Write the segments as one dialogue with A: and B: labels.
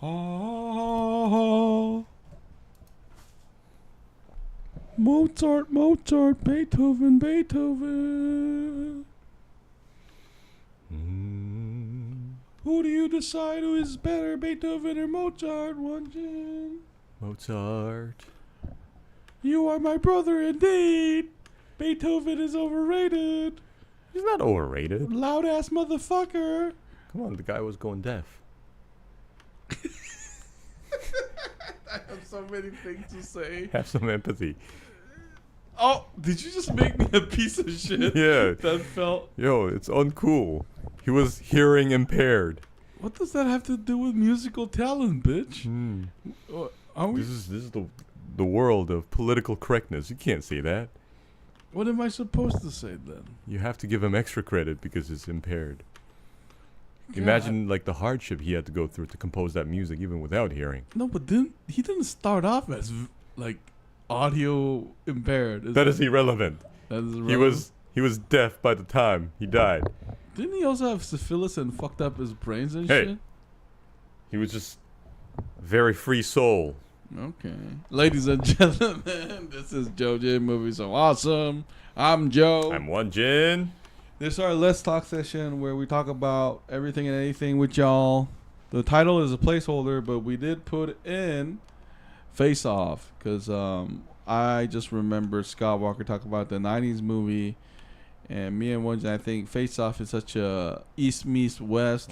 A: Oh, Mozart, Mozart, Beethoven, Beethoven. Who do you decide who is better, Beethoven or Mozart, Won-Jin?
B: Mozart.
A: You are my brother indeed. Beethoven is overrated.
B: He's not overrated.
A: Loud ass motherfucker.
B: Come on, the guy was going deaf.
A: I have so many things to say.
B: Have some empathy.
A: Oh, did you just make me a piece of shit?
B: Yeah.
A: That felt...
B: Yo, it's uncool. He was hearing impaired.
A: What does that have to do with musical talent, bitch? Are we...
B: This is the world of political correctness. You can't say that.
A: What am I supposed to say then?
B: You have to give him extra credit because it's impaired.
A: God.
B: Imagine like the hardship he had to go through to compose that music even without hearing.
A: No, but he didn't start off as like audio impaired.
B: That is irrelevant.
A: That is irrelevant.
B: He was deaf by the time he died.
A: Didn't he also have syphilis and fucked up his brains and
B: Hey.
A: shit?
B: He was just very free soul.
A: Okay. Ladies and gentlemen, this is Joe J Movie So Awesome. I'm Joe.
B: I'm Won-Jin.
A: This is our Let's Talk session where we talk about everything and anything with y'all. The title is a placeholder, but we did put in Face Off because I just remember Scott Walker talking about the 90s movie. And me and Won-Jin, I think Face Off is such a East meets West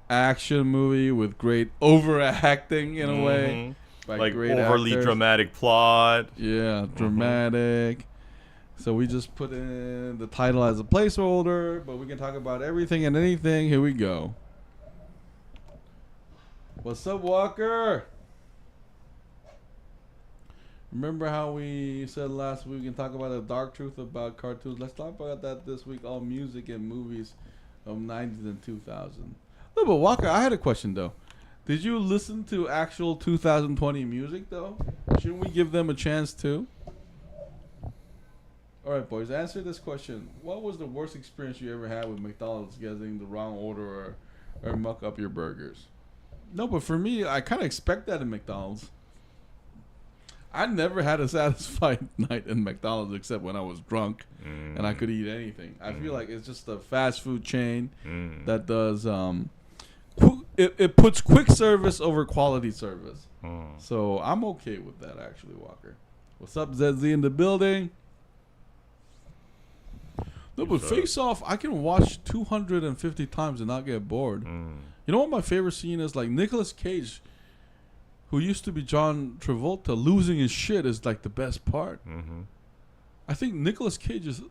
A: action movie with great overacting in a way.
B: Like
A: great
B: overly
A: actors.
B: dramatic plot.
A: Yeah, dramatic. So we just put in the title as a placeholder, but we can talk about everything and anything. Here we go. What's up, Walker? Remember how we said last week we can talk about the dark truth about cartoons? Let's talk about that this week. All music and movies of 90s and 2000. No, but Walker, I had a question though. Did you listen to actual 2020 music though? Shouldn't we give them a chance too? All right, boys. Answer this question. What was the worst experience you ever had with McDonald's getting the wrong order or muck up your burgers? No, but for me, I kind of expect that in McDonald's. I never had a satisfied night in McDonald's except when I was drunk and I could eat anything. I feel like it's just a fast food chain that does it puts quick service over quality service. So I'm okay with that actually, Walker. What's up, ZZ in the building? No, but Face Off, I can watch 250 times and not get bored. You know what my favorite scene is? Like Nicolas Cage, who used to be John Travolta, losing his shit is like the best part. I think Nicolas Cage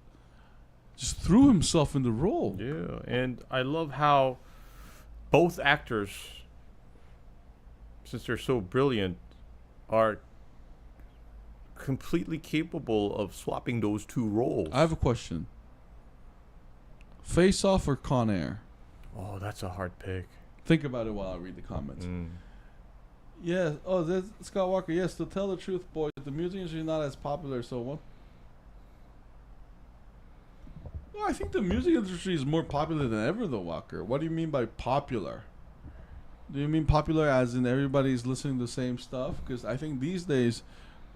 A: just threw himself in the role.
B: Yeah, and I love how both actors, since they're so brilliant, are completely capable of swapping those two roles.
A: I have a question. Face Off or Con Air?
B: Oh, that's a hard pick.
A: Think about it while I read the comments. Yeah. Oh, there's Scott Walker. Yes, to tell the truth, boys, the music industry is not as popular. So what? Well, I think the music industry is more popular than ever, though, Walker. What do you mean by popular? Do you mean popular as in everybody's listening to the same stuff? Because I think these days,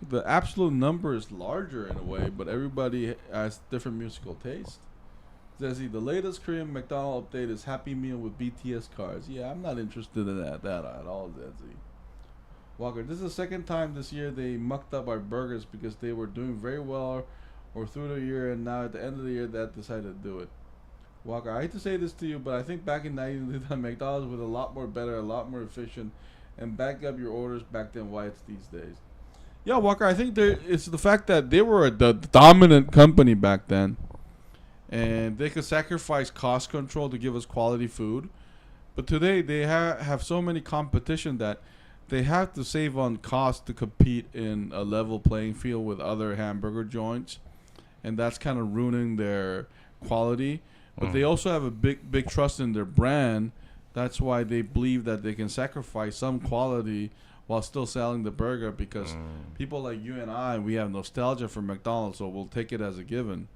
A: the absolute number is larger in a way, but everybody has different musical taste. Zezzy, the latest Korean McDonald update is Happy Meal with BTS cars. Yeah, I'm not interested in that at all, Zezzy. Walker, this is the second time this year they mucked up our burgers because they were doing very well or through the year, and now at the end of the year that decided to do it. Walker, I hate to say this to you, but I think back in 90s, McDonald's was a lot more better, a lot more efficient, and back up your orders back then why it's these days. Yeah, Walker, I think it's the fact that they were the dominant company back then. And they could sacrifice cost control to give us quality food. But today they have so many competition that they have to save on cost to compete in a level playing field with other hamburger joints. And that's kind of ruining their quality. But they also have a big trust in their brand. That's why they believe that they can sacrifice some quality while still selling the burger. Because people like you and I, we have nostalgia for McDonald's, so we'll take it as a given.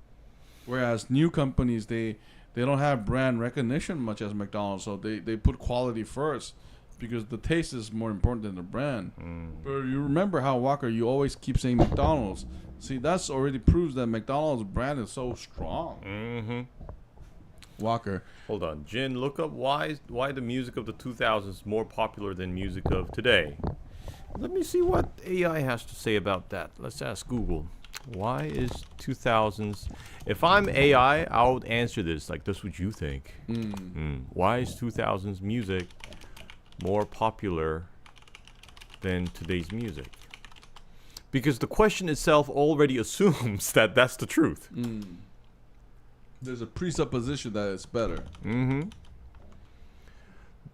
A: Whereas new companies, they don't have brand recognition much as McDonald's, so they put quality first because the taste is more important than the brand. But you remember how, Walker, you always keep saying McDonald's. See, that's already proves that McDonald's brand is so strong. Walker.
B: Hold on, Jin. Look up why the music of the 2000s is more popular than music of today. Let me see what AI has to say about that. Let's ask Google. Why is 2000s? If I'm AI, I would answer this like this. What you think? Why is 2000s music more popular than today's music? Because the question itself already assumes that that's the truth.
A: There's a presupposition that it's better.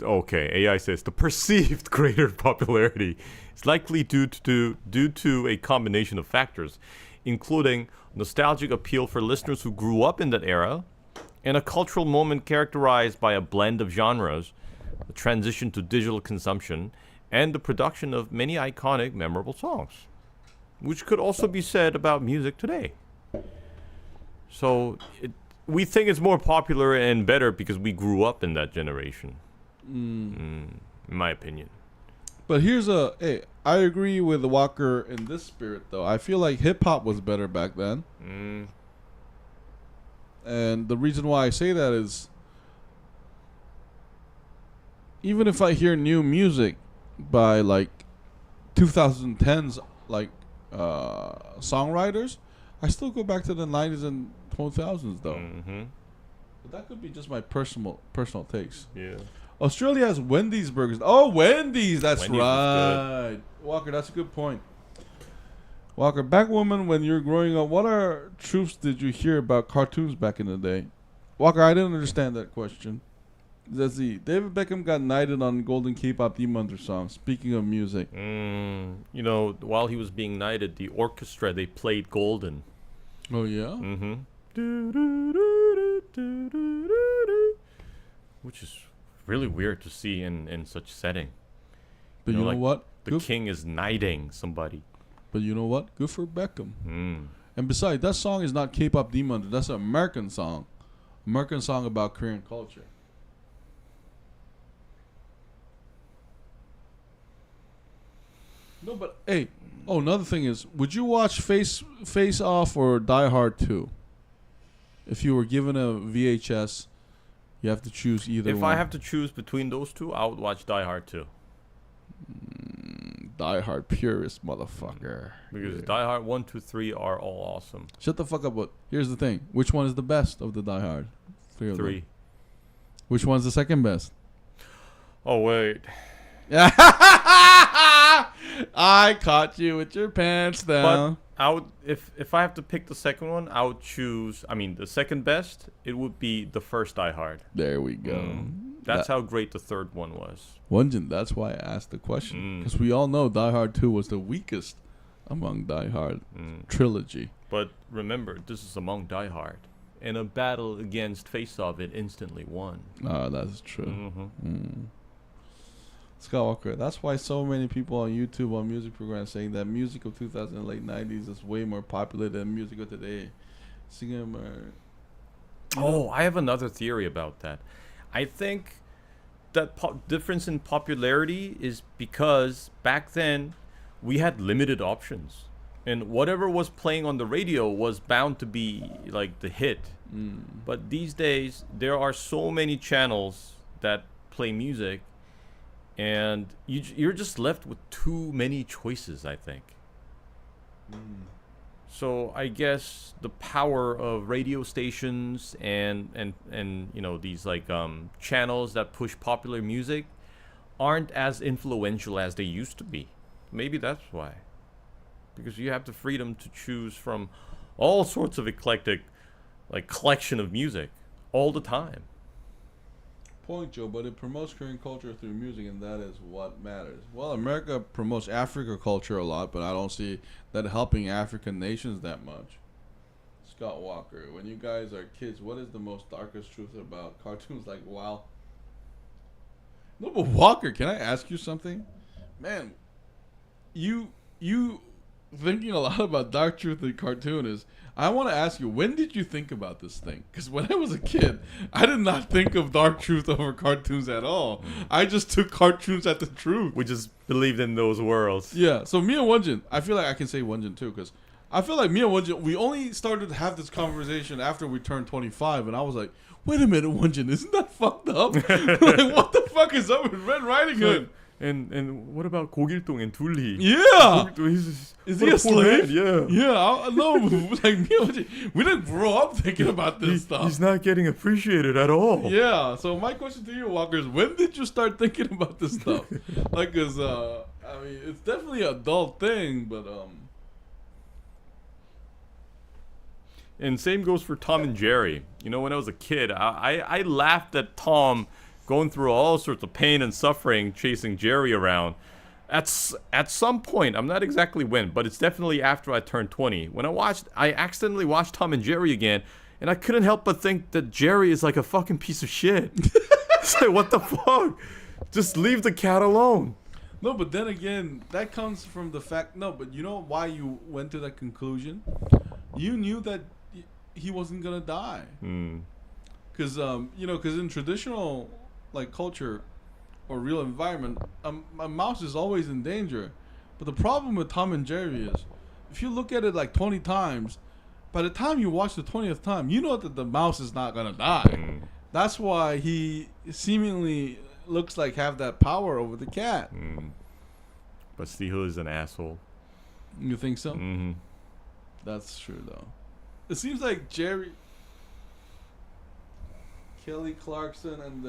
B: Okay, AI says the perceived greater popularity is likely due to a combination of factors, including nostalgic appeal for listeners who grew up in that era, and a cultural moment characterized by a blend of genres, a transition to digital consumption, and the production of many iconic, memorable songs, which could also be said about music today. So we think it's more popular and better because we grew up in that generation. In my opinion.
A: But I agree with Walker in this spirit, though. I feel like hip-hop was better back then. And the reason why I say that is, even if I hear new music by, like, 2010s, like, songwriters, I still go back to the 90s and 2000s, though. But that could be just my personal takes.
B: Yeah.
A: Australia has Wendy's burgers. Oh, Wendy's. That's
B: Wendy's
A: right. Walker, that's a good point. Walker, back woman, when you were growing up, what are truths did you hear about cartoons back in the day? Walker, I didn't understand that question. Let's see. David Beckham got knighted on Golden K-pop Demon Hunter song. Speaking of music.
B: You know, while he was being knighted, the orchestra, they played Golden.
A: Oh, yeah?
B: Which is really weird to see in such setting.
A: But you know
B: like
A: what?
B: The king is knighting somebody.
A: But you know what? Good for Beckham. And besides, that song is not K-pop Demon Hunter. That's an American song. American song about Korean culture. No, but hey. Oh, another thing is, would you watch Face Off or Die Hard 2? If you were given a VHS, you have to choose either one.
B: If I have to choose between those two, I would watch Die Hard 2.
A: Die Hard purist motherfucker.
B: Because Die Hard 1, 2, 3 are all awesome.
A: Shut the fuck up. But here's the thing. Which one is the best of the Die Hard?
B: 3.
A: Which one's the second best?
B: Oh, wait.
A: I caught you with your pants down.
B: But I would, if I have to pick the second one, I would choose. I mean, the second best, it would be the first Die Hard.
A: There we go.
B: That's how great the third one was.
A: Won-Jin, that's why I asked the question, because we all know Die Hard 2 was the weakest among Die Hard trilogy.
B: But remember, this is among Die Hard. In a battle against Face Off, it instantly won.
A: Oh, that's true. Scott Walker, that's why so many people on YouTube on music programs saying that music of 2000 and late 90s is way more popular than music of today. Singing
B: I have another theory about that. I think that difference in popularity is because back then we had limited options. And whatever was playing on the radio was bound to be like the hit. But these days, there are so many channels that play music. And you're just left with too many choices, I think. So I guess the power of radio stations and you know these like channels that push popular music aren't as influential as they used to be. Maybe that's why. Because you have the freedom to choose from all sorts of eclectic like collection of music all the time.
A: Point, Joe, but it promotes Korean culture through music, and that is what matters. Well, America promotes Africa culture a lot, but I don't see that helping African nations that much. Scott Walker, when you guys are kids, what is the most darkest truth about cartoons like WoW? No, but Walker, can I ask you something? Man, you thinking a lot about Dark Truth and cartoon is I want to ask you, when did you think about this thing? Because when I was a kid, I did not think of Dark Truth over cartoons at all. I just took cartoons at the truth.
B: We just believed in those worlds.
A: Yeah, so me and Won-Jin, I feel like I can say Won-Jin too, because I feel like me and Won-Jin, we only started to have this conversation after we turned 25, and I was like, wait a minute, Won-Jin, isn't that fucked up? Like, what the fuck is up with Red Riding Hood?
B: And what about Gogiltung and Tulli?
A: Yeah! Is he a
B: poor
A: slave?
B: man, yeah.
A: Yeah, no, like me and Won-Jin, we didn't grow up thinking about this stuff.
B: He's not getting appreciated at all.
A: Yeah, so my question to you, Walker, is when did you start thinking about this stuff? Like, cause, I mean, it's definitely an adult thing, but,
B: And same goes for Tom and Jerry. You know, when I was a kid, I laughed at Tom going through all sorts of pain and suffering chasing Jerry around. At some point, I'm not exactly when, but it's definitely after I turned 20. When I accidentally watched Tom and Jerry again, and I couldn't help but think that Jerry is like a fucking piece of shit. It's like, what the fuck? Just leave the cat alone.
A: No, but then again, that comes from the fact. No, but you know why you went to that conclusion? You knew that he wasn't gonna die. Because because in traditional like culture or real environment, a mouse is always in danger. But the problem with Tom and Jerry is, if you look at it like 20 times, by the time you watch the 20th time, you know that the mouse is not gonna die. That's why he seemingly looks like have that power over the cat.
B: But Steel is an asshole.
A: You think so?
B: Mm-hmm.
A: That's true though. It seems like Jerry, Kelly Clarkson, and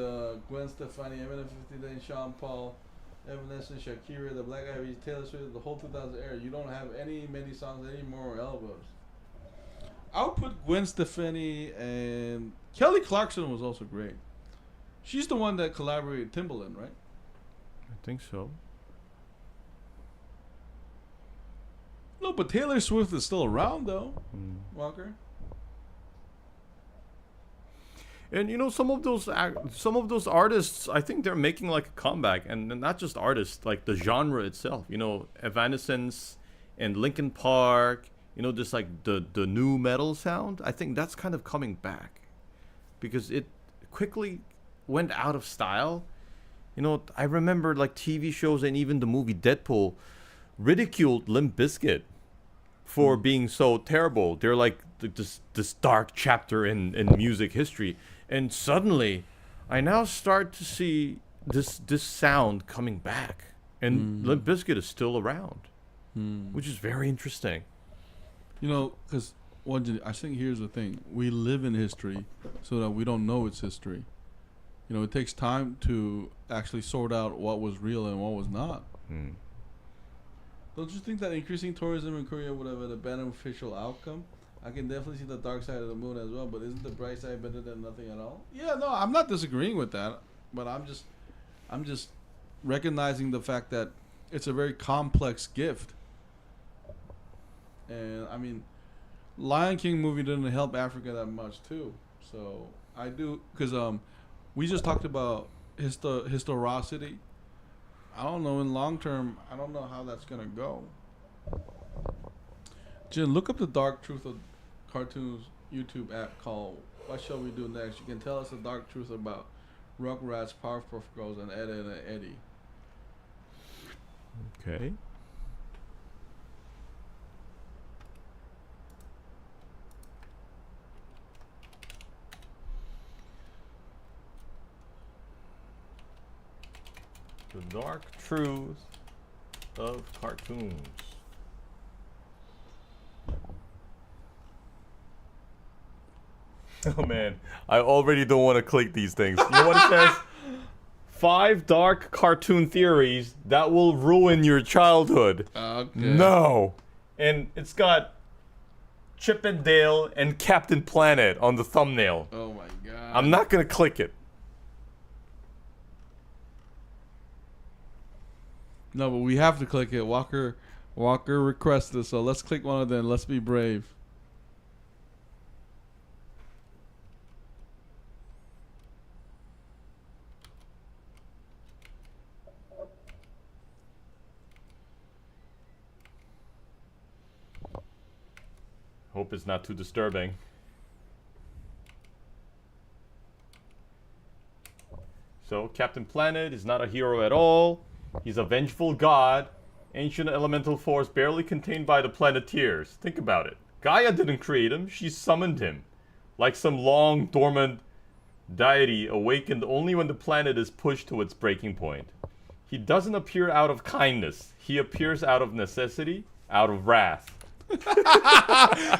A: Gwen Stefani, Eminem 50 Day, Sean Paul, Evanescence, Shakira, the Black Eyed Peas, Taylor Swift, the whole 2000 era. You don't have many songs anymore or albums. I would put Gwen Stefani and Kelly Clarkson was also great. She's the one that collaborated with Timbaland, right?
B: I think so.
A: No, but Taylor Swift is still around though, Walker.
B: And you know, some of those artists, I think they're making like a comeback, and not just artists, like the genre itself. You know, Evanescence and Linkin Park. You know, just like the new metal sound. I think that's kind of coming back, because it quickly went out of style. You know, I remember like TV shows and even the movie Deadpool ridiculed Limp Bizkit for being so terrible. They're like this dark chapter in music history. And suddenly, I now start to see this sound coming back. And Limp Bizkit is still around, which is very interesting.
A: You know, because I think here's the thing. We live in history so that we don't know its history. You know, it takes time to actually sort out what was real and what was not. Don't you think that increasing tourism in Korea would have a beneficial outcome? I can definitely see the dark side of the moon as well, but isn't the bright side better than nothing at all? Yeah, no, I'm not disagreeing with that, but I'm just recognizing the fact that it's a very complex gift. And I mean, Lion King movie didn't help Africa that much too. So I do, because we just talked about historicity. I don't know, in long term, I don't know how that's gonna go. Jin, look up the Dark Truth of Cartoons YouTube app called What Shall We Do Next? You can tell us the dark truth about Rugrats, Powerpuff Girls, and Eddy.
B: Okay. The dark truth of cartoons. Oh man, I already don't want to click these things. You know what it says? 5 dark cartoon theories that will ruin your childhood.
A: Okay.
B: No. And it's got Chip and Dale and Captain Planet on the thumbnail.
A: Oh my god.
B: I'm not going to click it.
A: No, but we have to click it. Walker requested, so let's click one of them. Let's be brave.
B: Hope it's not too disturbing. So, Captain Planet is not a hero at all. He's a vengeful god. Ancient elemental force barely contained by the Planeteers. Think about it. Gaia didn't create him, she summoned him. Like some long dormant deity awakened only when the planet is pushed to its breaking point. He doesn't appear out of kindness. He appears out of necessity, out of wrath.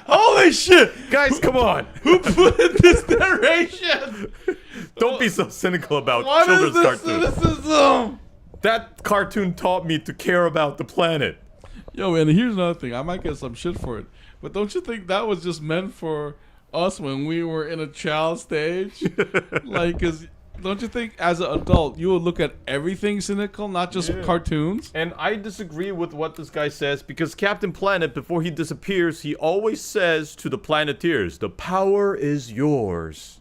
A: Holy shit!
B: Guys, come on!
A: Who put in this narration?
B: Don't be so cynical about
A: What
B: children's
A: is this
B: cartoons.
A: cynicism?
B: That cartoon taught me to care about the planet.
A: Yo, and here's another thing. I might get some shit for it. But don't you think that was just meant for us when we were in a child stage? Like, cause don't you think as an adult you would look at everything cynical, not just cartoons?
B: And I disagree with what this guy says because Captain Planet, before he disappears, he always says to the Planeteers, "The power is yours."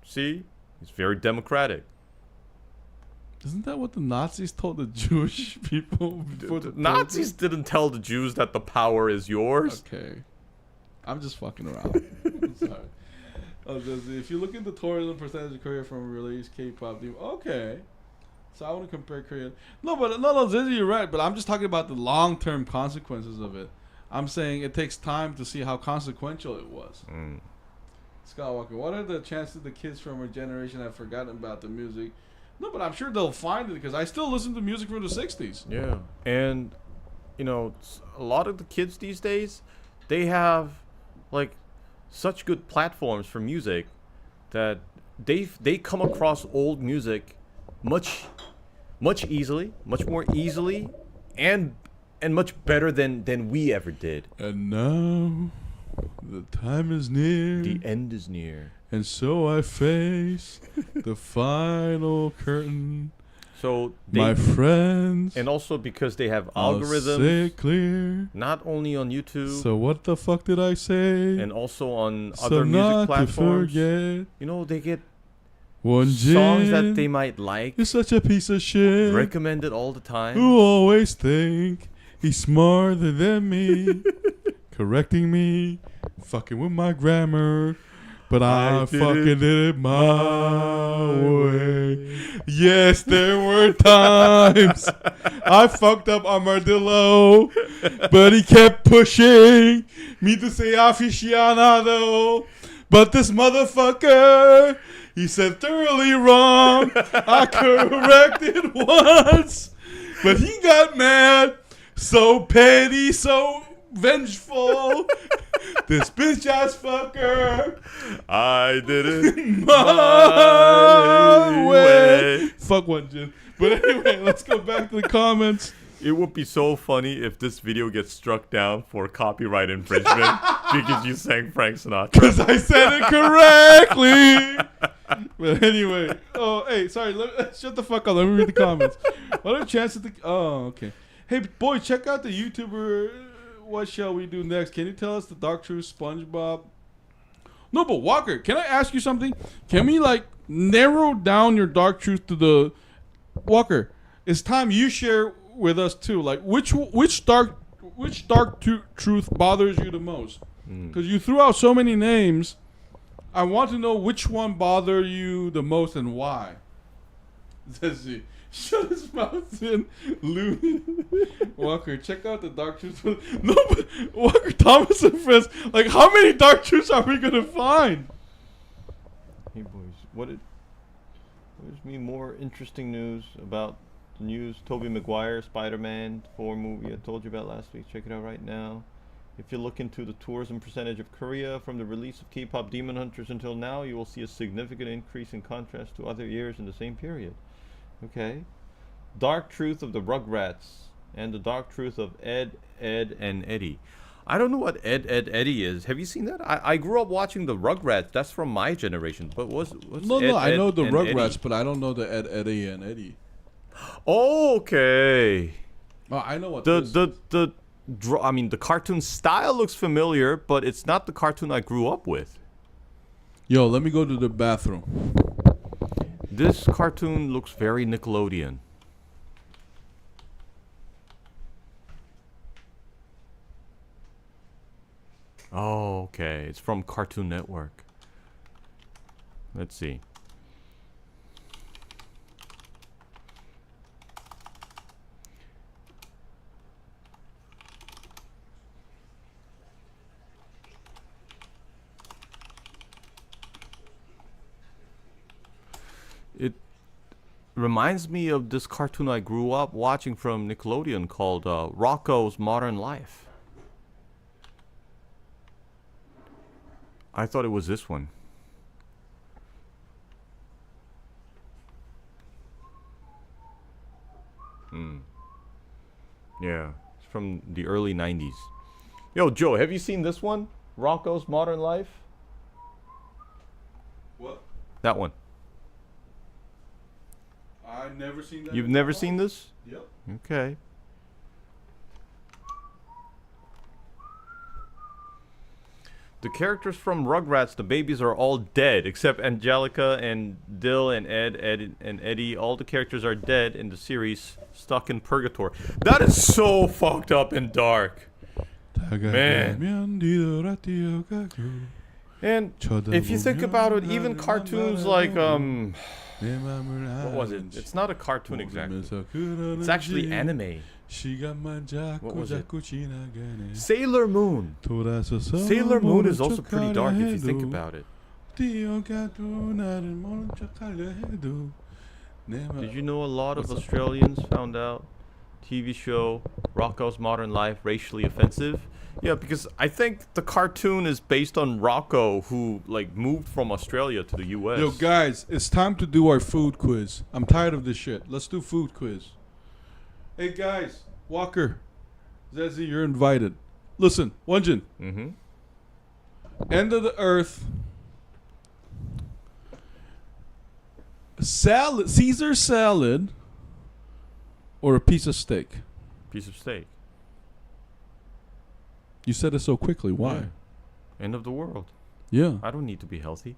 B: See? He's very democratic.
A: Isn't that what the Nazis told the Jewish people before
B: The Nazis didn't tell the Jews that the power is yours.
A: Okay. I'm just fucking around. I'm sorry. If you look at the tourism percentage of Korea from released K-pop, okay. So I want to compare Korea. No, Zizi, you're right. But I'm just talking about the long-term consequences of it. I'm saying it takes time to see how consequential it was. Scott Walker, what are the chances the kids from our generation have forgotten about the music? No, but I'm sure they'll find it because I still listen to music from the 60s.
B: Yeah. And, you know, a lot of the kids these days, they have, like, such good platforms for music that they come across old music much easily, much more easily, and much better than we ever did.
A: And now the time is near.
B: The end is near.
A: And so I face the final curtain.
B: So
A: my friends.
B: And also because they have
A: I'll
B: algorithms.
A: Say it clear.
B: Not only on YouTube.
A: So what the fuck did I say?
B: And also on
A: so
B: other music
A: not
B: platforms.
A: To forget,
B: you know, they get
A: Won-Jin
B: songs that they might like.
A: You're such a piece of shit.
B: Recommended all the time.
A: Who always think he's smarter than me. Correcting me. Fucking with my grammar. But I fucking did it my way. Yes, there were times I fucked up Armadillo, but he kept pushing me to say aficionado. But this motherfucker, he said thoroughly wrong. I corrected once, but he got mad, so petty, so vengeful. This bitch ass fucker.
B: I did it
A: my way. Fuck Won-Jin. But anyway, let's go back to the comments.
B: It would be so funny if this video gets struck down for copyright infringement because you sang Frank Sinatra.
A: Because I said it correctly. But anyway. Oh, hey, sorry. Shut the fuck up. Let me read the comments. What are the chances? Oh, okay. Hey, boy, check out the YouTuber. What shall we do next? Can you tell us the Dark Truth SpongeBob? No, but Walker, can I ask you something? Can we like narrow down your dark truth to the Walker? It's time you share with us too. Like which dark truth bothers you the most? Because you threw out so many names. I want to know which one bothered you the most and why. Let's see. Shut his mouth in, Looney. Walker, check out the dark truths. No, but Walker, Thomas and friends. Like, how many dark truths are we gonna find?
B: Hey boys, what is me more interesting news about the news? Tobey Maguire, Spider-Man 4 movie I told you about last week. Check it out right now. If you look into the tourism percentage of Korea from the release of K-pop Demon Hunters until now, you will see a significant increase in contrast to other years in the same period. Okay. Dark Truth of the Rugrats and the Dark Truth of Ed, and Eddy. I don't know what Ed, Eddy is. Have you seen that? I grew up watching the Rugrats. That's from my generation. But what's
A: No, I know the Rugrats,
B: Eddy?
A: but I don't know the Ed, Eddy, and Eddy.
B: Okay.
A: Oh, I know what
B: the cartoon style looks familiar, but it's not the cartoon I grew up with.
A: Yo, let me go to the bathroom.
B: This cartoon looks very Nickelodeon. Oh, okay. It's from Cartoon Network. Let's see. It reminds me of this cartoon I grew up watching from Nickelodeon called Rocko's Modern Life. I thought it was this one. Yeah, it's from the early 90s. Yo, Joe, have you seen this one? Rocko's Modern Life?
A: What?
B: That one.
A: I've never seen that.
B: You've never seen this?
A: Yep.
B: Okay. The characters from Rugrats, the babies, are all dead except Angelica and Dill and Ed and Eddy. All the characters are dead in the series, stuck in purgatory. That is so fucked up and dark. Man. And if you think about it, even cartoons like what was it? It's not a cartoon exactly. It's actually anime. What was it? Sailor Moon. Sailor Moon is also pretty dark if you think about it. Did you know a lot of Australians found out TV show Rocko's Modern Life racially offensive? Yeah, because I think the cartoon is based on Rocco, who like moved from Australia to the US.
A: Yo, guys, it's time to do our food quiz. I'm tired of this shit. Let's do food quiz. Hey, guys, Walker, Zezzy, you're invited. Listen, Won-Jin.
B: Mm-hmm.
A: End of the earth. Salad, Caesar salad, or a piece of steak?
B: Piece of steak.
A: You said it so quickly. Why?
B: Yeah. End of the world.
A: Yeah.
B: I don't need to be healthy.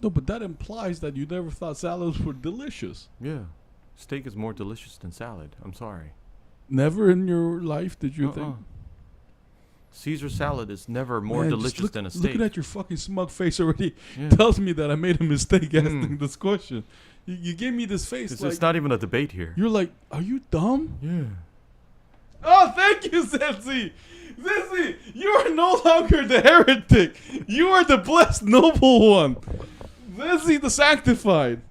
A: No, but that implies that you never thought salads were delicious.
B: Yeah. Steak is more delicious than salad. I'm sorry.
A: Never in your life did you think?
B: Caesar salad is never more delicious than a steak.
A: Looking at your fucking smug face already tells me that I made a mistake asking this question. You gave me this face.
B: It's not even a debate here.
A: You're like, are you dumb?
B: Yeah.
A: Oh, thank you, Zetzi. Zetzi, you are no longer the heretic. You are the blessed noble one. Zetzi, the sanctified.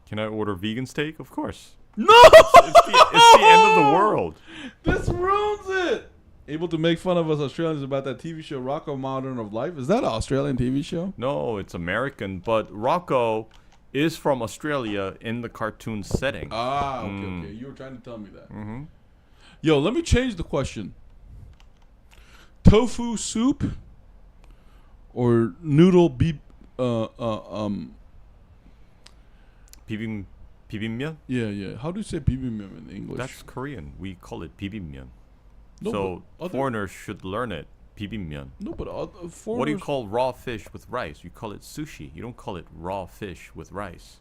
B: Can I order vegan steak? Of course.
A: No!
B: It's the end of the world.
A: This ruins it. Able to make fun of us Australians about that TV show Rocko Modern of Life. Is that an Australian TV show?
B: No, it's American, but Rocco is from Australia in the cartoon setting.
A: Ah, okay. You were trying to tell me that.
B: Mm-hmm.
A: Yo, let me change the question. Tofu soup or noodle
B: Bibimbap?
A: Yeah. How do you say bibimbap in English?
B: That's Korean. We call it bibimbap.
A: No,
B: so
A: but
B: foreigners should learn it. Bibimbap.
A: No, but foreigners...
B: What do you call raw fish with rice? You call it sushi. You don't call it raw fish with rice.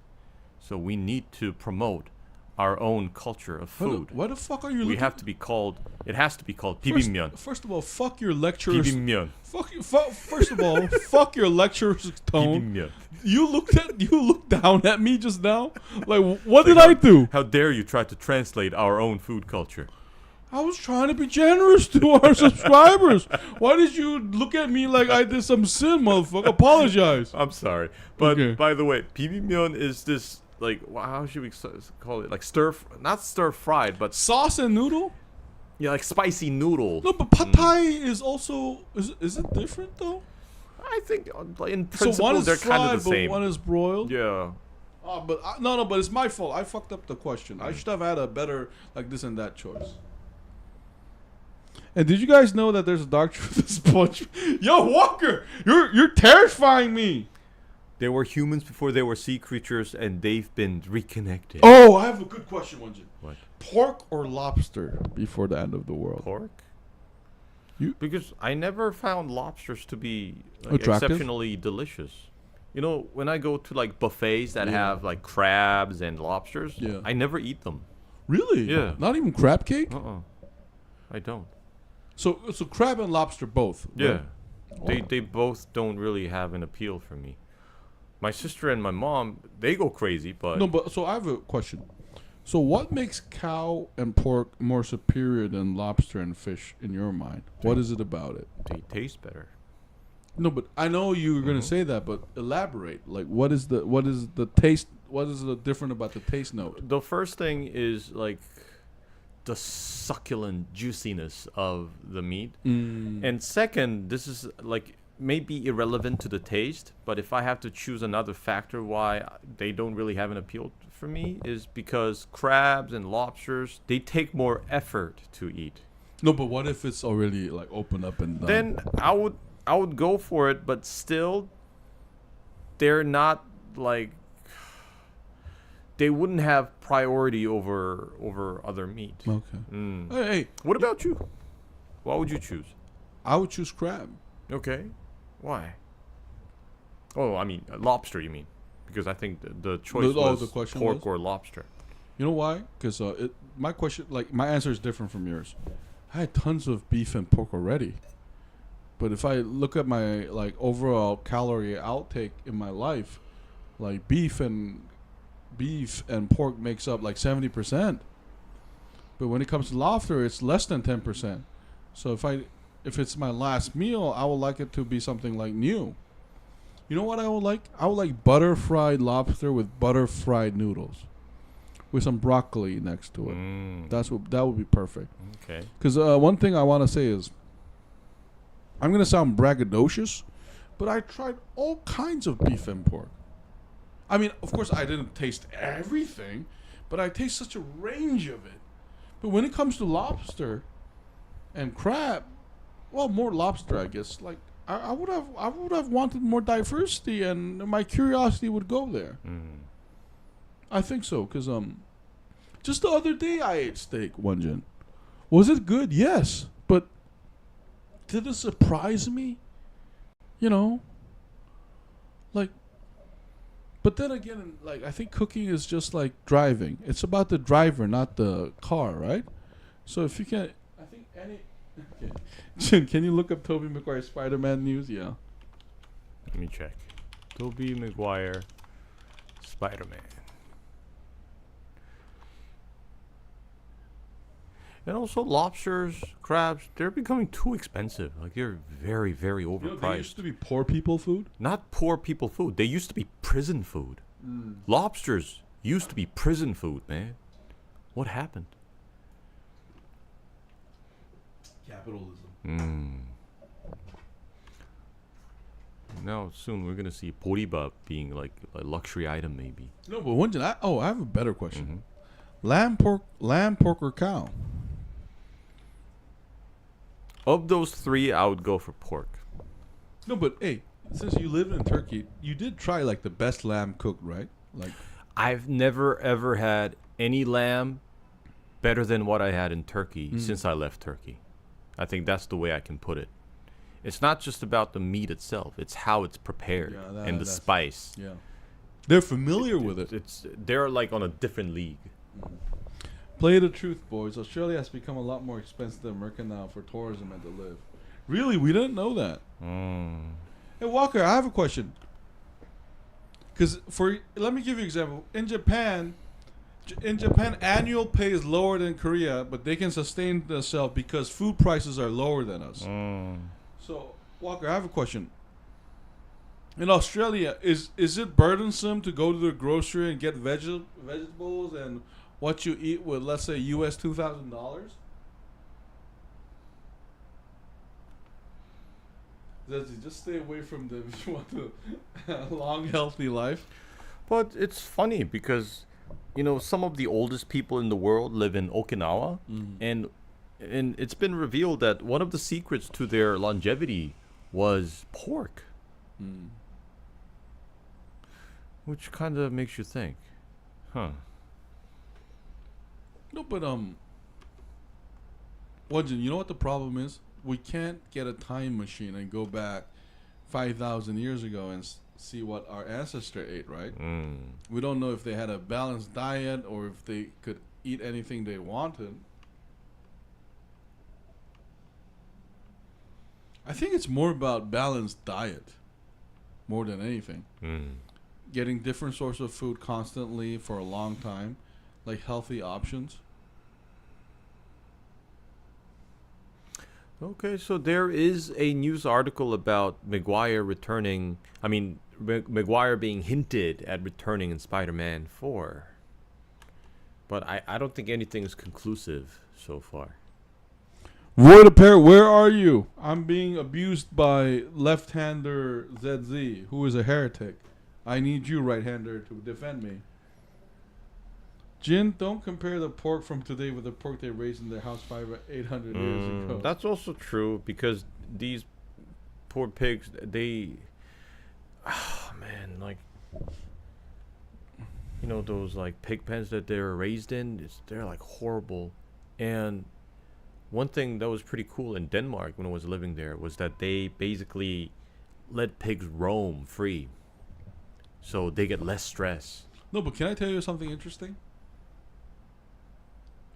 B: So we need to promote our own culture of food.
A: Why the fuck are you?
B: It has to be called bibimbap.
A: First of all, fuck your lecturer's...
B: Bibimbap.
A: First of all, fuck your lecturer's tone.
B: Bibimbap.
A: You looked down at me just now. Like, what did I do?
B: How dare you try to translate our own food culture?
A: I was trying to be generous to our subscribers. Why did you look at me like I did some sin, motherfucker? Apologize.
B: I'm sorry. But
A: Okay.
B: By the way, bibimbap is this, like, how should we call it? Like not stir fried, but
A: Sauce and noodle?
B: yeah, like spicy noodle.
A: No, but pad thai is also... Is it different, though?
B: I think in
A: So one
B: principle
A: is
B: they're
A: fried,
B: kind of the same.
A: but one is broiled?
B: Yeah.
A: Oh, but no, but it's my fault. I fucked up the question. I should have had a better, like, this and that choice. And did you guys know that there's a dark truth in SpongeBob? Yo, Walker, you're terrifying me.
B: They were humans before they were sea creatures, and they've been reconnected.
A: Oh, I have a good question, Won-Jin.
B: What?
A: Pork or lobster before the end of the world?
B: Pork?
A: You?
B: Because I never found lobsters to be
A: Attractive?
B: exceptionally delicious. You know, when I go to like buffets that have like crabs and lobsters, I never eat them.
A: Really?
B: Yeah.
A: Not even crab cake?
B: I don't.
A: So crab and lobster both.
B: Yeah.
A: Right?
B: They both don't really have an appeal for me. My sister and my mom, they go crazy, but
A: No, but so I have a question. So what makes cow and pork more superior than lobster and fish in your mind? What is it about it?
B: they taste better.
A: No, but I know you were going to say that, but elaborate. Like, what is the taste? What is the different about the taste note?
B: The first thing is like the succulent juiciness of the meat. And second, this is like maybe irrelevant to the taste, but if I have to choose another factor why they don't really have an appeal for me is because crabs and lobsters, they take more effort to eat.
A: No, but what if it's already like open up and done?
B: Then I would go for it, but still they're not like they wouldn't have priority over other meat.
A: Okay. Hey,
B: What about you? What would you choose?
A: I would choose crab.
B: Okay. Why? Oh, I mean, lobster, you mean? Because I think the choice was
A: the question
B: pork
A: was?
B: or lobster.
A: You know why? Because my question, like my answer is different from yours. I had tons of beef and pork already, but if I look at my like overall calorie outtake in my life, like beef and pork makes up like 70%. But when it comes to lobster, it's less than 10%. So if it's my last meal, I would like it to be something like new. You know what I would like? I would like butter fried lobster with butter fried noodles, with some broccoli next to it. That would be perfect.
B: Okay.
A: Because one thing I want to say is, I'm gonna sound braggadocious, but I tried all kinds of beef and pork. I mean, of course, I didn't taste everything, but I taste such a range of it. But when it comes to lobster and crab, well, more lobster, I guess. Like I would have wanted more diversity, and my curiosity would go there. I think so, because just the other day I ate steak, Won-Jin. Was it good? Yes, but did it surprise me? You know, like. But then again, like I think cooking is just like driving. It's about the driver, not the car, right? So if you can, I think any. Okay. Jin, can you look up Tobey Maguire Spider-Man news? Yeah.
B: Let me check. Tobey Maguire, Spider-Man. And also lobsters, crabs, they're becoming too expensive. Like they're very, very overpriced.
A: They used to be poor people food.
B: Not poor people food. They used to be prison food. Lobsters used to be prison food, man. What happened?
A: Capitalism.
B: Now soon we're gonna see boribap being like a luxury item, maybe.
A: No, but Won-Jin, I have a better question. Lamb, pork, or cow?
B: Of those three, I would go for pork.
A: No, but hey, since you lived in Turkey, you did try like the best lamb cooked, right? Like,
B: I've never ever had any lamb better than what I had in Turkey since I left Turkey. I think that's the way I can put it. It's not just about the meat itself; it's how it's prepared and the spice.
A: yeah, they're familiar with it.
B: They're like on a different league.
A: Play the truth, boys. Australia has become a lot more expensive than America now for tourism and to live. Really, we didn't know that. Hey, Walker, I have a question. Because let me give you an example. In Japan, annual pay is lower than Korea, but they can sustain themselves because food prices are lower than us. So, Walker, I have a question. In Australia, is it burdensome to go to the grocery and get vegetables and what you eat with, let's say, US $2,000? Does it just stay away from them if you want a long, healthy life?
B: But it's funny because, you know, some of the oldest people in the world live in Okinawa, and it's been revealed that one of the secrets to their longevity was pork. Which kind of makes you think, huh?
A: No, but Won-Jin, you know what the problem is? We can't get a time machine and go back 5,000 years ago and see what our ancestor ate, right? We don't know if they had a balanced diet or if they could eat anything they wanted. I think it's more about balanced diet, more than anything. Getting different sources of food constantly for a long time, like healthy options.
B: Okay, so there is a news article about Maguire returning. I mean, Maguire being hinted at returning in Spider-Man 4. But I don't think anything is conclusive so far.
A: Roy the Parrot, where are you? I'm being abused by left-hander ZZ, who is a heretic. I need you, right-hander, to defend me. Jin, don't compare the pork from today with the pork they raised in their house 800 years ago.
B: That's also true because these poor pigs, like, you know, those like pig pens that they're raised in, they're like horrible. And one thing that was pretty cool in Denmark when I was living there was that they basically let pigs roam free, so they get less stress.
A: No, but can I tell you something interesting?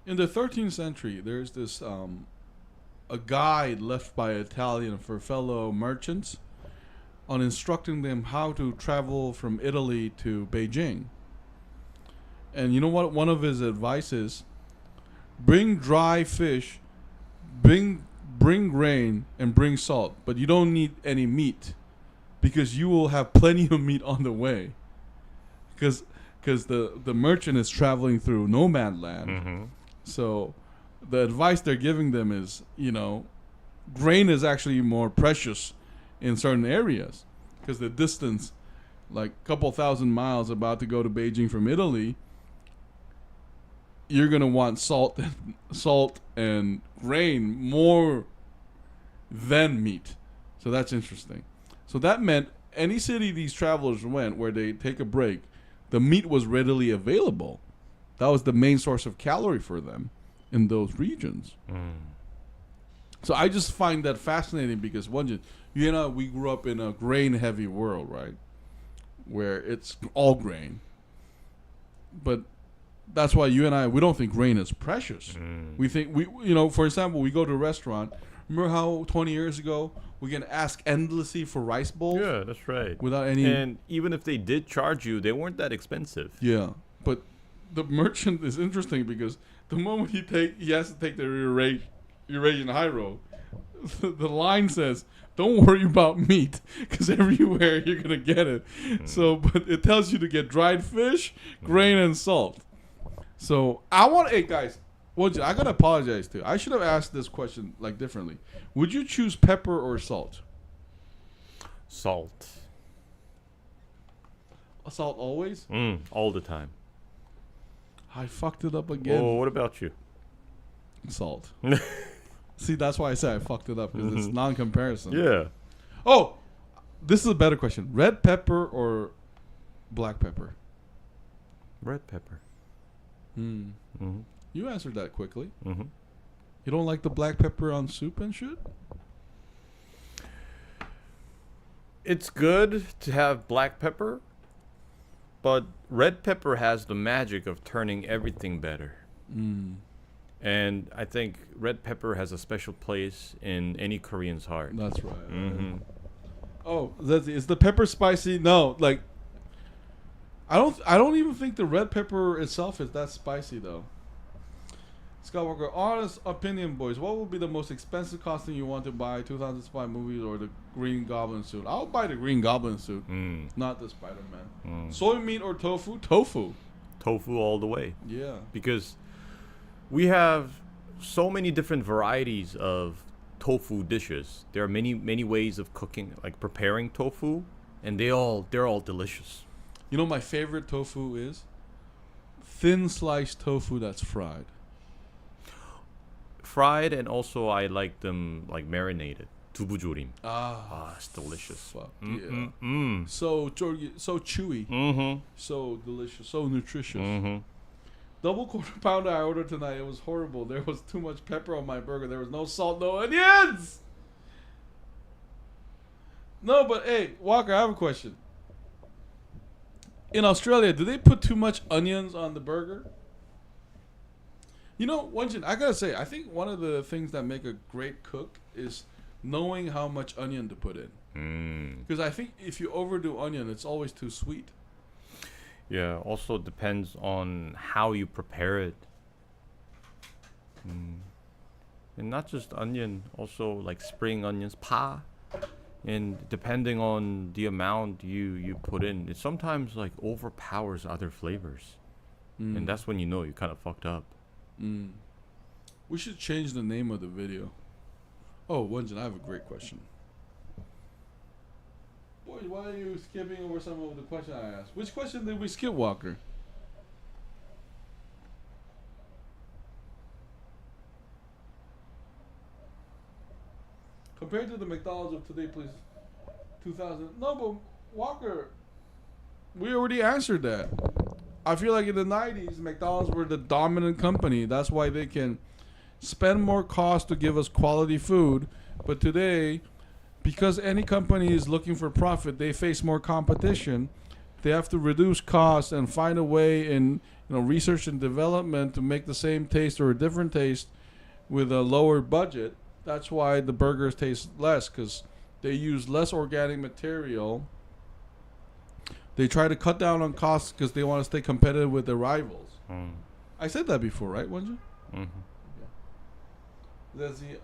A: In the 13th century, there's this a guide left by Italian for fellow merchants on instructing them how to travel from Italy to Beijing. And you know what? One of his advice is: bring dry fish, bring grain, and bring salt. But you don't need any meat, because you will have plenty of meat on the way. Because the merchant is traveling through no man's land.
B: Mm-hmm.
A: So the advice they're giving them is, you know, grain is actually more precious in certain areas because the distance, like a couple thousand miles about to go to Beijing from Italy, you're going to want salt and grain more than meat. So that's interesting. So that meant any city these travelers went where they take a break, the meat was readily available. That was the main source of calorie for them in those regions. So I just find that fascinating because, Won-Jin, you and I, we grew up in a grain-heavy world, right? Where it's all grain. But that's why you and I, we don't think grain is precious. We think, for example, we go to a restaurant. Remember how 20 years ago we can ask endlessly for rice bowls?
B: Yeah, that's right.
A: Without any...
B: And even if they did charge you, they weren't that expensive.
A: Yeah, but the merchant is interesting because the moment he has to take the Eurasian high road, the line says, "Don't worry about meat, because everywhere you're gonna get it." So, but it tells you to get dried fish, grain, and salt. So hey guys, I gotta apologize too. I should have asked this question like differently. Would you choose pepper or salt?
B: Salt.
A: Salt always?
B: All the time.
A: I fucked it up again.
B: Oh, what about you?
A: Salt. See, that's why I said I fucked it up, because it's non-comparison.
B: Yeah.
A: Oh, this is a better question. Red pepper or black pepper?
B: Red pepper.
A: You answered that quickly.
B: You
A: don't like the black pepper on soup and shit?
B: It's good to have black pepper, but red pepper has the magic of turning everything better. And I think red pepper has a special place in any Korean's heart.
A: That's right. Oh, is the pepper spicy? No, like I don't even think the red pepper itself is that spicy though. Scott Walker, honest opinion, boys. What would be the most expensive costume you want to buy? 2005 movies or the Green Goblin suit? I'll buy the Green Goblin suit, not the Spider-Man. Soy meat or tofu? Tofu.
B: Tofu all the way.
A: Yeah.
B: Because we have so many different varieties of tofu dishes. There are many ways of cooking, like preparing tofu, and they're all delicious.
A: You know, my favorite tofu is thin sliced tofu that's fried.
B: Fried, and also I like them like marinated. 두부조림. It's delicious.
A: Fuck yeah. So chewy. So delicious. So nutritious. Double quarter pounder I ordered tonight. It was horrible. There was too much pepper on my burger. There was no salt, no onions. No, but hey, Walker, I have a question. In Australia, do they put too much onions on the burger? You know, Won-Jin, I gotta say, I think one of the things that make a great cook is knowing how much onion to put in. Because I think if you overdo onion, it's always too sweet.
B: Yeah, also depends on how you prepare it. And not just onion, also like spring onions, pa. And depending on the amount you put in, it sometimes like overpowers other flavors. And that's when you know you kind of fucked up.
A: We should change the name of the video. Oh, Won-Jin, I have a great question. Boy, why are you skipping over some of the questions I asked? Which question did we skip, Walker? Compared to the McDonald's of today, please. 2000. No, but Walker, we already answered that. I feel like in the 90s, McDonald's were the dominant company. That's why they can spend more cost to give us quality food. But today, because any company is looking for profit, they face more competition. They have to reduce costs and find a way in research and development to make the same taste or a different taste with a lower budget. That's why the burgers taste less, because they use less organic material. They try to cut down on costs because they want to stay competitive with their rivals. I said that before, right, Won-Jin?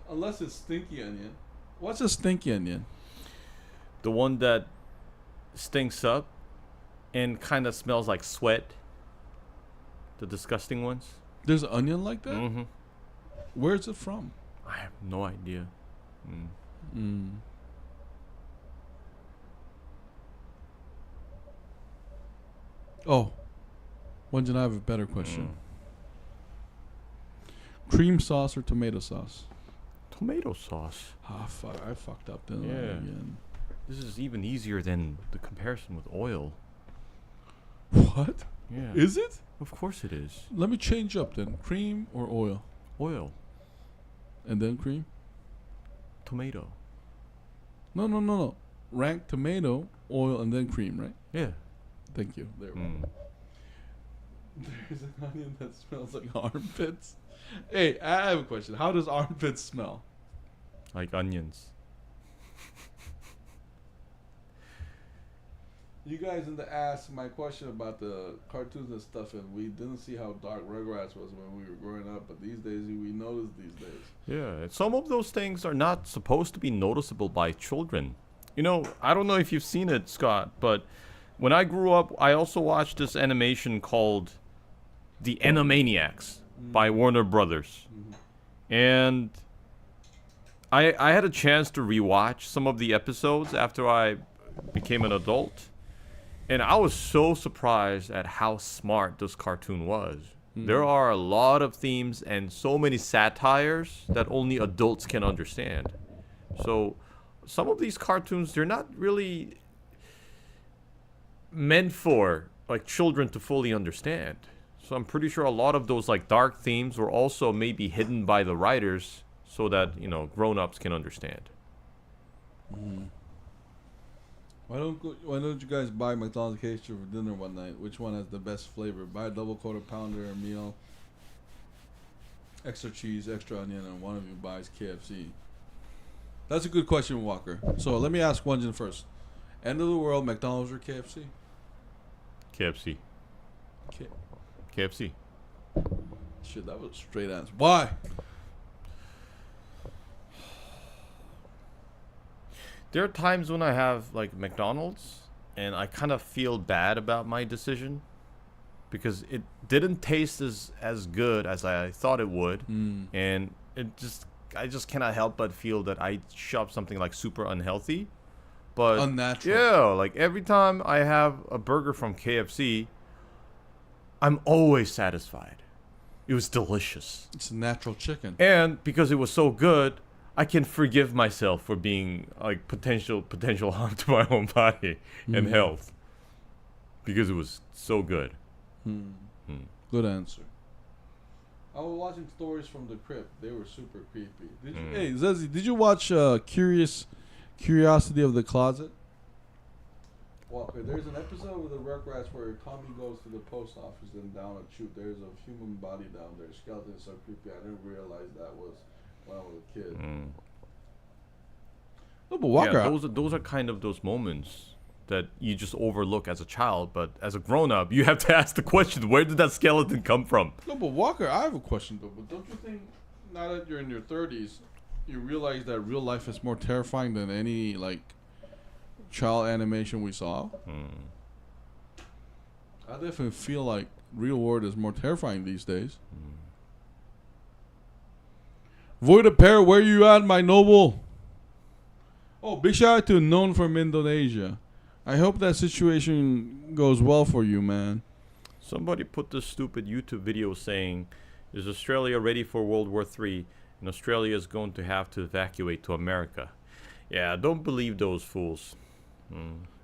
A: Unless it's stinky onion. What's a stinky onion?
B: The one that stinks up and kind of smells like sweat. The disgusting ones.
A: There's an onion like that? Where's it from?
B: I have no idea.
A: Oh, Won-Jin, I have a better question. Cream sauce or tomato sauce?
B: Tomato sauce.
A: Ah, fuck! I fucked up then again.
B: This is even easier than the comparison with oil.
A: What?
B: Yeah.
A: Is it?
B: Of course it is.
A: Let me change up then. Cream or oil?
B: Oil.
A: And then cream?
B: Tomato.
A: No. Rank tomato, oil, and then cream, right?
B: Yeah.
A: Thank you. There we go. There's an onion that smells like armpits. Hey, I have a question. How does armpits smell?
B: Like onions.
A: You guys in the asked my question about the cartoons and stuff, and we didn't see how dark Rugrats was when we were growing up, but these days we notice these days.
B: Yeah, some of those things are not supposed to be noticeable by children. I don't know if you've seen it, Scott, but when I grew up, I also watched this animation called The Animaniacs by Warner Brothers. And I had a chance to rewatch some of the episodes after I became an adult. And I was so surprised at how smart this cartoon was. There are a lot of themes and so many satires that only adults can understand. So some of these cartoons, they're not really meant for like children to fully understand. So I'm pretty sure a lot of those like dark themes were also maybe hidden by the writers so that, grown-ups can understand.
A: Why don't you guys buy McDonald's case for dinner one night? Which one has the best flavor? Buy a double quarter pounder a meal, extra cheese, extra onion, and one of you buys KFC. That's a good question, Walker. So let me ask Won-Jin first. End of the world, McDonald's or KFC?
B: KFC. KFC.
A: Shit, that was a straight answer. Why?
B: There are times when I have like McDonald's and I kind of feel bad about my decision because it didn't taste as good as I thought it would, and I just cannot help but feel that I shop something like super unhealthy, but
A: unnatural.
B: Yeah, like every time I have a burger from KFC, I'm always satisfied. It was delicious.
A: It's natural chicken,
B: and because it was so good, I can forgive myself for being like potential harm to my own body and health because it was so good.
A: Good answer. I was watching stories from the crypt. They were super creepy. Hey, Zezzy, did you watch Curiosity of the Closet? Walker, there's an episode with the Rugrats where Tommy goes to the post office and down a chute. There's a human body down there. Skeleton is so creepy. I didn't realize that was when I was a kid. No, but Walker,
B: Yeah, those are kind of those moments that you just overlook as a child, but as a grown-up, you have to ask the question: where did that skeleton come from?
A: no, but Walker, I have a question though. But don't you think now that you're in your 30s, you realize that real life is more terrifying than any like child animation we saw? I definitely feel like real world is more terrifying these days. Void of Pair, where you at, my noble? Oh, big shout out to Known from Indonesia. I hope that situation goes well for you, man.
B: Somebody put this stupid YouTube video saying, "Is Australia ready for World War III? And Australia is going to have to evacuate to America." Yeah, don't believe those fools.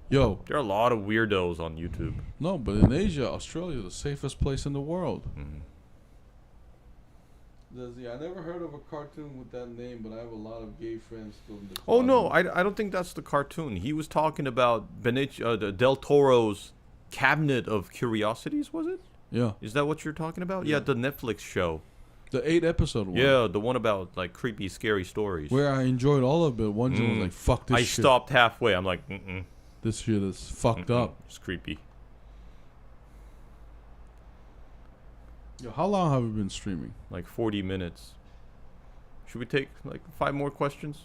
A: Yo,
B: There are a lot of weirdos on YouTube.
A: no, but in Asia, Australia is the safest place in the world. I never heard of a cartoon with that name, but I have a lot of gay friends still in the
B: Oh no,
A: closet.
B: I don't think that's the cartoon. He was talking about the Del Toro's Cabinet of Curiosities, was it?
A: Yeah.
B: Is that what you're talking about? Yeah, the Netflix show.
A: The 8-episode one.
B: Yeah, the one about like creepy, scary stories.
A: Where I enjoyed all of it. Won-Jin was like, fuck this
B: I
A: shit.
B: stopped halfway. I'm like,
A: This shit is fucked up.
B: It's creepy.
A: Yo, how long have we been streaming?
B: Like 40 minutes. Should we take like 5 more questions?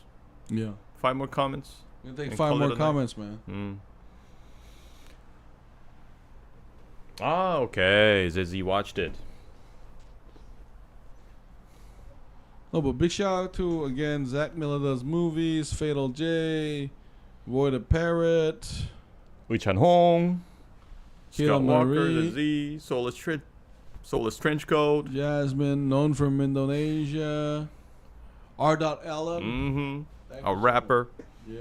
A: Yeah.
B: 5 more comments?
A: We're gonna take
B: And
A: 5
B: call it
A: more
B: a night.
A: comments, man.
B: Ah, okay. Zizzy watched it.
A: No, but big shout out to, again, Zach Miller Does Movies, Fatal J, Roy the Parrot,
B: Wei Chan Hong,
A: Kayla
B: Scott Walker,
A: Marie.
B: the Z, Soulless Trenchcoat.
A: Jasmine, known from Indonesia, R. Ellen. Thank
B: A
A: you so
B: rapper.
A: much. Yeah.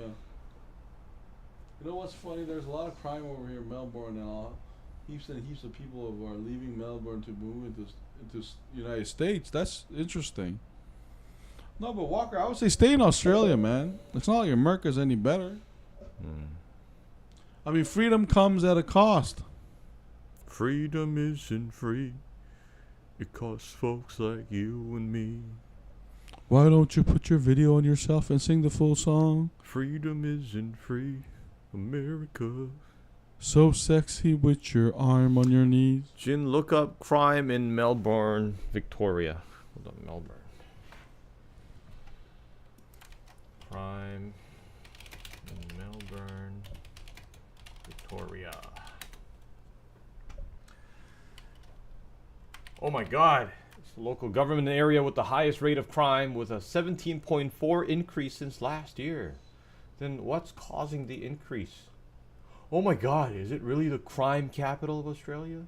A: You know what's funny? There's a lot of crime over here in Melbourne now. Heaps and heaps of people who are leaving Melbourne to move into United States. That's interesting. No, but Walker, I would say stay in Australia, man. It's not like America's any better. I mean, freedom comes at a cost.
B: Freedom isn't free. It costs folks like you and me.
A: Why don't you put your video on yourself and sing the full song?
B: Freedom isn't free. America.
A: So sexy with your arm on your knees.
B: Jin, look up crime in Melbourne, Victoria. Hold on, Melbourne. Crime in Melbourne, Victoria. Oh my God. It's the local government area with the highest rate of crime with a 17.4 increase since last year. Then what's causing the increase? Oh my God, is it really the crime capital of Australia?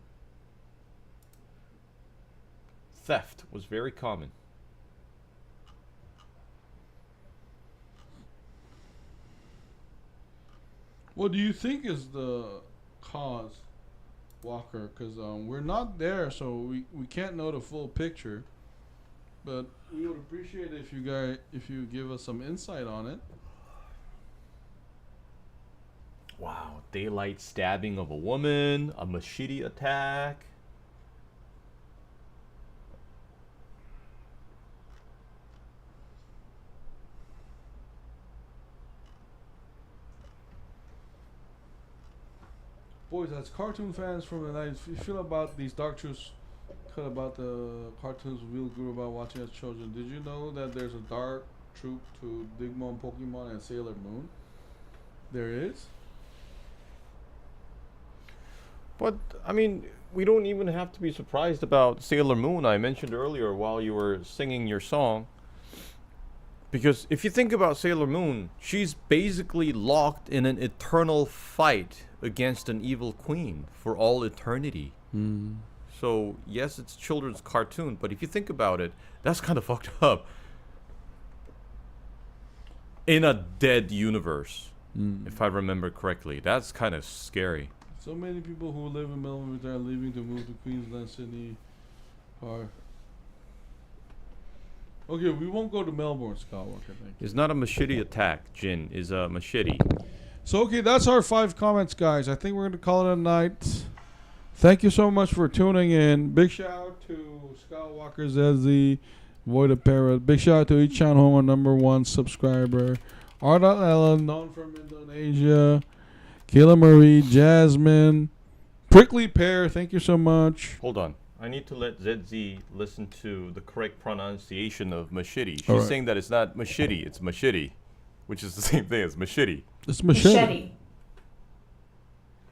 B: Theft was very common.
A: What do you think is the cause, Walker? Because we're not there, so we can't know the full picture. But we would appreciate it if you give us some insight on it.
B: Wow, daylight stabbing of a woman, a machete attack.
A: Boys, as cartoon fans from the 90s, you feel about these dark truths cut about the cartoons we grew about watching as children. Did you know that there's a dark truth to Digimon, Pokemon, and Sailor Moon? There is?
B: But, I mean, we don't even have to be surprised about Sailor Moon I mentioned earlier while you were singing your song. Because if you think about Sailor Moon, she's basically locked in an eternal fight against an evil queen for all eternity. So, yes, it's a children's cartoon, but if you think about it, that's kind of fucked up. In a dead universe, if I remember correctly. That's kind of scary.
A: So many people who live in Melbourne are leaving to move to Queensland, Sydney, or... Okay, we won't go to Melbourne, Skywalker, thank you.
B: It's not a machete attack, Jin. It's a machete.
A: So, okay, that's our 5 comments, guys. I think we're going to call it a night. Thank you so much for tuning in. Big shout out to Skywalker Zezzy, Void of Parrot. Big shout out to Ichan Home, our #1 subscriber. Arda Ellen, known from Indonesia. Kayla Marie, Jasmine. Prickly Pear, thank you so much.
B: Hold on. I need to let ZZ listen to the correct pronunciation of machete. She's
A: All right.
B: saying that it's not machete, it's machete, which is the same thing as machete.
A: It's Machete.
C: Machete.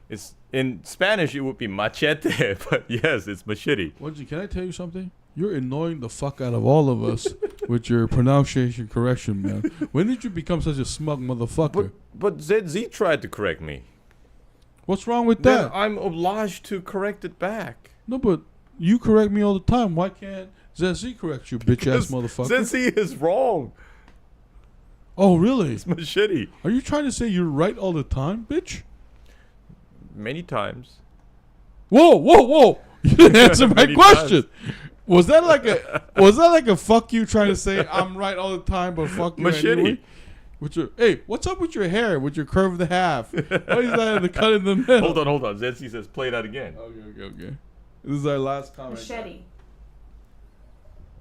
B: It's in Spanish it would be machete, but yes, it's machete.
A: Won-Jin, can I tell you something? You're annoying the fuck out of all of us with your pronunciation correction, man. When did you become such a smug motherfucker?
B: But ZZ tried to correct me.
A: What's wrong with
B: Then
A: that?
B: I'm obliged to correct it back.
A: No, but you correct me all the time. Why can't ZZ correct you, bitch ass motherfucker?
B: ZZ is wrong.
A: Oh, really?
B: It's machete.
A: Are you trying to say you're right all the time, bitch?
B: Many times.
A: Whoa, whoa, whoa! You didn't answer my
B: Many
A: question. Was that like a fuck you trying to say I'm right all the time, but fuck you
B: Machete.
A: anyway? With your what's up with your hair? With your curved half? Why is that the cut in the middle?
B: Hold on. ZZ says play that again.
A: Okay. This is our last comment.
C: Machete.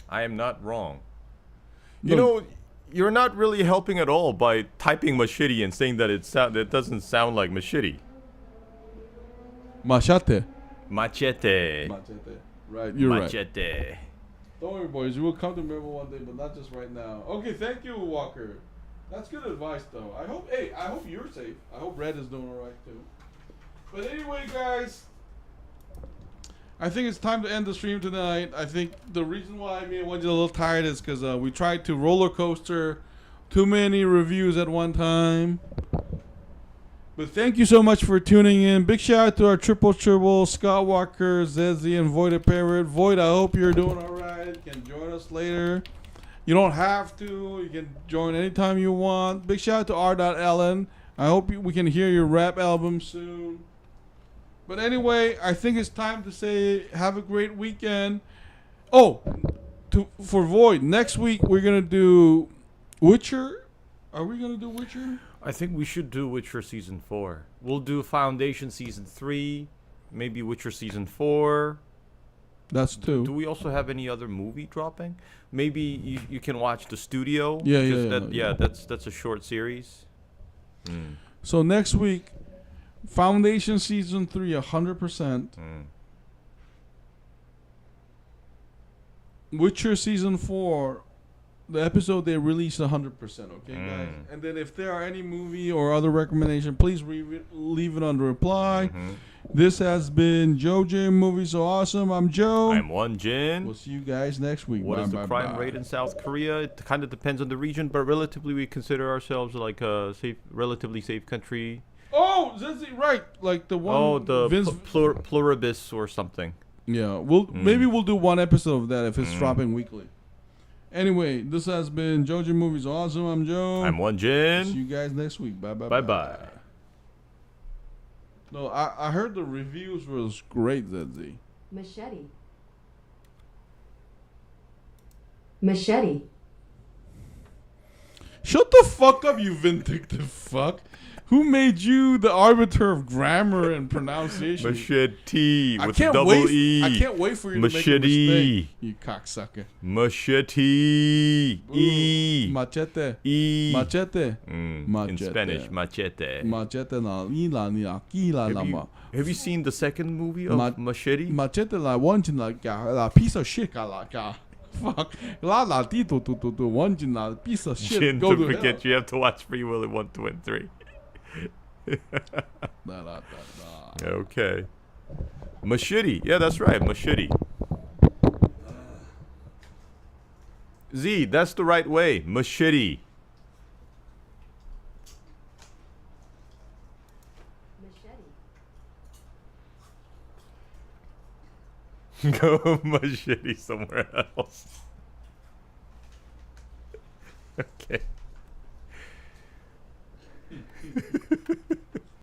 B: I am not wrong.
A: No.
B: You know, you're not really helping at all by typing machete and saying that it doesn't sound like machete.
A: Machete.
B: Machete.
A: Right, you're right.
B: Machete.
A: Don't worry, boys. You will come to Melbourne one day, but not just right now. Okay, thank you, Walker. That's good advice, though. I hope you're safe. I hope Red is doing all right too. But anyway, guys, I think it's time to end the stream tonight. I think the reason why me and Won-Jin a little tired is because we tried to roller coaster too many reviews at one time. But thank you so much for tuning in. Big shout out to our triple Scott Walker, Zezzy, and Void the Parrot. Void, I hope you're doing all right. You can join us later. You don't have to. You can join anytime you want. Big shout out to R.Ellen. I hope we can hear your rap album soon. But anyway, I think it's time to say have a great weekend. Oh, for Void, next week we're going to do Witcher. Are we going to do Witcher?
B: I think we should do Witcher Season 4. We'll do Foundation Season 3, maybe Witcher Season 4.
A: That's two.
B: Do we also have any other movie dropping? Maybe you can watch The Studio.
A: Yeah.
B: That's a short series.
A: So next week, Foundation Season 3, 100%. Witcher Season 4, the episode they released 100%, okay, guys? And then if there are any movie or other recommendation, please leave it under reply. This has been Joe J Movies So Awesome. I'm Joe.
B: I'm Won-Jin.
A: We'll see you guys next week.
B: What is the crime rate in South Korea? It kind of depends on the region, but relatively we consider ourselves like a relatively safe country.
A: Oh, Zizzy, right. Like the one.
B: Oh, the
A: Vince,
B: pluribus or something.
A: yeah, maybe we'll do one episode of that if it's dropping weekly. Anyway, this has been Joe J Movies Awesome. I'm Joe.
B: I'm Won-Jin.
A: See you guys next week. Bye.
B: Bye.
A: No, I heard the reviews was great, ZZ.
C: Machete. Machete.
A: Shut the fuck up, you vindictive fuck. Who made you the arbiter of grammar and pronunciation?
B: Machete
A: I
B: with
A: can't
B: a double
A: wait.
B: E.
A: I can't wait for you to make a
B: Machete.
A: mistake, you cocksucker.
B: Machete. E.
A: Machete.
B: E.
A: Machete.
B: In
A: Machete.
B: Spanish, machete.
A: Machete na ila ni akila lama.
B: Have you seen the second movie of Machete?
A: Machete la Won-Jin la piece of shit ka. Fuck. La tito tu Won-Jin la piece of shit.
B: Jin,
A: Go
B: don't
A: to
B: forget
A: hell.
B: you have to watch Free Willy 1, 2, and 3.
A: Da.
B: Okay. Machete. Yeah, that's right. Machete. Z, that's the right way. Machete. Go machete somewhere else. Okay.